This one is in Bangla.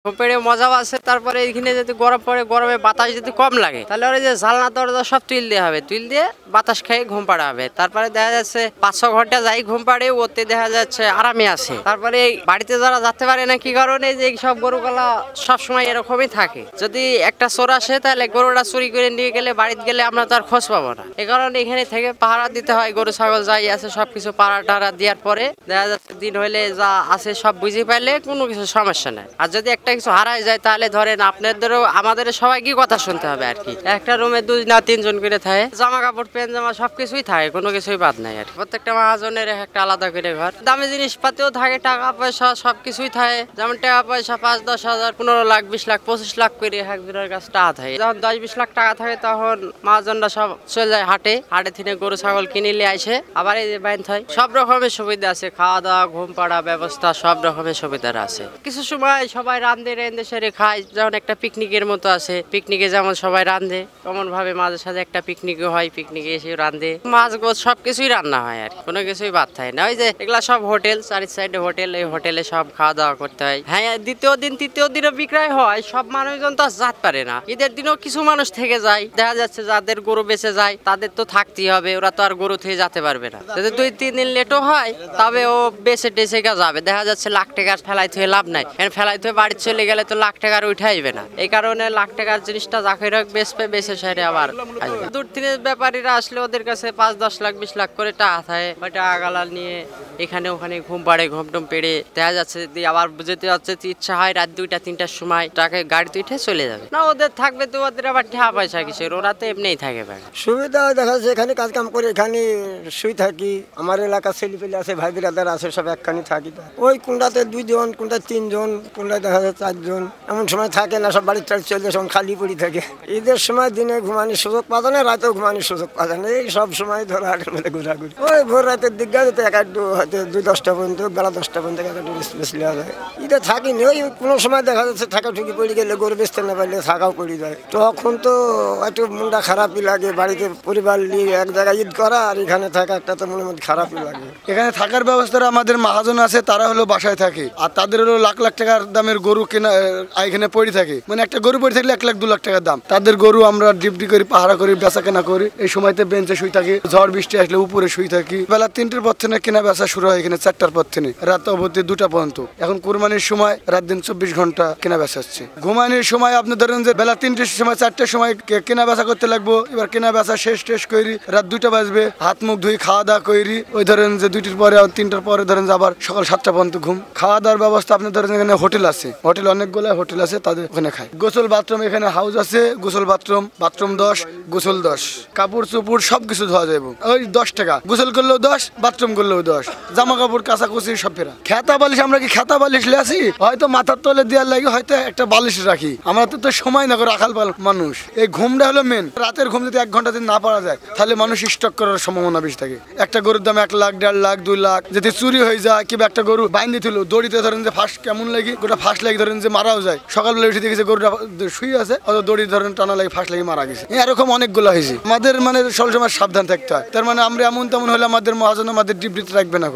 ঘুম মজাও আছে। তারপরে এখানে যদি গরম পড়ে, গরমে বাতাস যদি কম লাগে, তাহলে ওরা যে জানলা দরজা সব তুল দিয়ে হবে, তুল দিয়ে বাতাস খেয়ে ঘুম পাড়া হবে। তারপরে দেখা যাচ্ছে 5-6 ঘন্টা যাই ঘুম পাড়ে, ওতে দেখা যাচ্ছে আরামে আছে। তারপরে এই বাড়িতে যারা যেতে পারে না কি কারণে, যে সব গরুগুলা সবসময় এরকমই থাকে। যদি একটা চোর আসে, তাহলে গরুটা চুরি করে নিয়ে গেলে, বাড়িতে গেলে আমরা তার খোঁজ পাবো না। এই কারণে এখানে থেকে পাহারা দিতে হয়। গরু ছাগল যাই আছে সবকিছু পাহারা টাহারা দেওয়ার পরে দেখা যাচ্ছে দিন হইলে যা আছে সব বুঝে পাইলে কোনো কিছু সমস্যা নাই। আর যদি একটা কিছু হারাই যায়, তাহলে ধরেন আপনাদেরও আমাদের সবাইকে কথা শুনতে হবে আর কি। একটা রুমে 2 না 3 জন করে থাকে, জামা কাপড় প্যান্ট জামা সবকিছুই থাকে, কোনো কিছুই বাদ নাই আর প্রত্যেকটা মহাজনের একটা আলাদা করে ঘর। দামি জিনিসপাতিও থাকে, টাকা পয়সা সবকিছুই থাকে। যেমন টাকা পয়সা 5-10 হাজার, 15 লাখ, 20 লাখ, 25 লাখ করে একজনের কাছে টাকা থাকে। যখন 10-20 লাখ টাকা থাকে, তখন মহাজনরা সব চলে যায় হাটে থেকে গরু ছাগল কিনে নিয়ে আসে, আবার এই যে বাইন হয়। সব রকমের সুবিধা আছে, খাওয়া দাওয়া, ঘুম পাড়া ব্যবস্থা, সব রকমের সুবিধা আছে। কিছু সময় সবাই রান্ধে সেরে খায়, যেমন একটা পিকনিকের মতো আছে। পিকনিকে যেমন সবাই রান্ধে, তেমন ভাবে মাঝে সাথে একটা পিকনিকও হয়, পিকনিকে এসে রান্ধে, মাছ গোছ সবকিছুই রান্না হয় আর কোনো কিছুই বাদ থাকে না। ওই যে এগুলা সব হোটেল, চারি সাইডে হোটেল, এই হোটেলে সব খাওয়া দাওয়া করতে হয়। হ্যাঁ, দ্বিতীয় দিন তৃতীয় দিনও বিক্রয় হয়। সব মানুষজন তো যেতে পারে না। ঈদের দিনও কিছু মানুষ থেকে যায়। দেখা যাচ্ছে যাদের গরু বেঁচে যায়, তাদের তো থাকতেই হবে, ওরা তো আর গরু থেকে যেতে পারবে না। যদি 2-3 দিন লেটও হয়, তবে ও বেঁচে টেসে যাবে। দেখা যাচ্ছে লাখ টাকার ফেলাই থেকে লাভ নাই, ফেলাই থেকে বাড়ি চলে গেলে তো লাখ টাকার উঠে আসবে না। এই কারণে লাখ টাকার জিনিসটা যাকে রাখ বেচবে, বেঁচে সেরে আবার আসবে। দূর থেকে ব্যাপারীরা আসলে ওদের কাছে 5-10 লাখ 20 লাখ করে টাকা থাকে। ওই টাকা গালাল নিয়ে এখানে ওখানে ঘুম পাড়ে, ঘুম টুম পেড়ে দেখা যাচ্ছে আবার যেতে যাচ্ছে ইচ্ছা হয় রাত 2টা-3টার সময় টাকা গাড়িতে উঠে চলে যাবে। না ওদের থাকবে তো, ওদের আবার টাকা পয়সা কিসের, ওরা তো এমনিই থাকে। সুবিধা দেখা যাচ্ছে এখানে কাজ কাম করে এখানে শুই থাকি। আমার এলাকার ছেলে পেলে আছে, ভাই বিরাদার আছে, সব একখানি থাকি। ওই কোনটাতে 2 জন, কোনটা 3 জন, কোনটায় দেখা যাচ্ছে 4 জন। এমন সময় থাকে না, সব বাড়ির টাড়ি চলে সব খালি পড়ি থাকে। ঈদের সময় দিনে ঘুমানোর সুযোগ পাওয়া যায় না, রাতেও ঘুমানোর সুযোগ পাওয়া যায় না। এই সব সময় ধরো হাটের মধ্যে ঘোরাঘুরি। ওই ভোর রাতের দিক গেলে তো হয়তো 2-10টা পর্যন্ত, বেলা 10টা পর্যন্ত রেস্ট নেওয়া যায়। ঈদে থাকিনি। ওই কোনো সময় দেখা যাচ্ছে থাকা ঠুকি পড়ে গেলে, গরু বেচতে না পারলে থাকাও পড়ে যায়। তখন তো একটু মনটা খারাপই লাগে। বাড়িতে পরিবার নিয়ে এক জায়গায় ঈদ করা আর এখানে থাকা, একটা তো মনের মধ্যে খারাপই লাগে। এখানে থাকার ব্যবস্থাটা আমাদের মহাজন আছে, তারা হলো বাসায় থাকে। আর তাদের হলো লাখ লাখ টাকার দামের গরু কেনা এখানে পড়ে থাকে। মানে একটা গরু পড়ে থাকলে 1 লাখ 2 লাখ টাকার দাম। তাদের গরু আমরা ডিউটি করি, পাহারা করি, বেচা কেনা করি। এই সময়তে বেঞ্চে শুই থাকি, ঝড় বৃষ্টি আসলে উপরে শুই থাকি। বেলা 3টের পর থেকে কেনা বেচা শুরু হয়, এখানে 4টার পর থেকে রাত অবধি 2টা পর্যন্ত। এখন কুরবানির সময় রাত দিন 24 ঘন্টা কেনা বেচা হচ্ছে। ঘুমানোর সময় আপনি ধরেন যে বেলা 3টের সময় 4টার সময় কেনা বেচা করতে লাগবো। এবার কেনা বেচা শেষ করি, রাত 2টা বাজবে, হাত মুখ ধুই খাওয়া দাওয়া করি। ওই ধরেন যে 2টির পরে 3টার পরে ধরেন যে আবার সকাল 7টা পর্যন্ত ঘুম। খাওয়া দাওয়ার ব্যবস্থা আপনি ধরেন এখানে হোটেল আছে, হোটেল অনেকগুলো হোটেল আছে, তাদের ওখানে খায়। গোসল বাথরুম এখানে হাউস আছে, গোসল বাথরুম 10, গোসল 10, কাপড় চোপড় সবকিছু ধোয়া যাবে। ওই 10 টাকা, গোসল করলেও 10, বাথরুম করলেও 10, জামা কাপড় কাচাকুচি সব ফেরা। খেতা বালিশ, আমরা কি খেতা বালিশ আসি? হয়তো মাথার তলে দেওয়ার লাগে হয়তো একটা বালিশ রাখি। আমরা তো সময় না করে রাখাল মানুষ। এই ঘুমটা হলো মেন। রাতের ঘুম যদি 1 ঘন্টা দিন না পাওয়া যায়, তাহলে মানুষ স্টক করার সম্ভাবনা বেশি থাকে। একটা গরুর দাম 1 লাখ, 1.5 লাখ, 2 লাখ। যদি চুরি হয়ে যায় কিংবা একটা গরু বাইন্দি ছিল দড়িতে ধরেন যে ফাঁস কেমন লাগে, গোটা ফাঁস লাগে ধরেন যে মারাও যায়। সকালবেলা উঠে দেখেছে গরুটা শুয়ে আছে, অত দড়ি ধরেন টানা লাগে ফাঁস লাগে মারা গেছে। এরকম অনেকগুলো হয়েছে। আমাদের মানে সবসময় সাবধান থাকতে হয়। তার মানে আমরা এমন তেমন হলে আমাদের মহাজন আমাদের ডিউটিতে রাখবে না।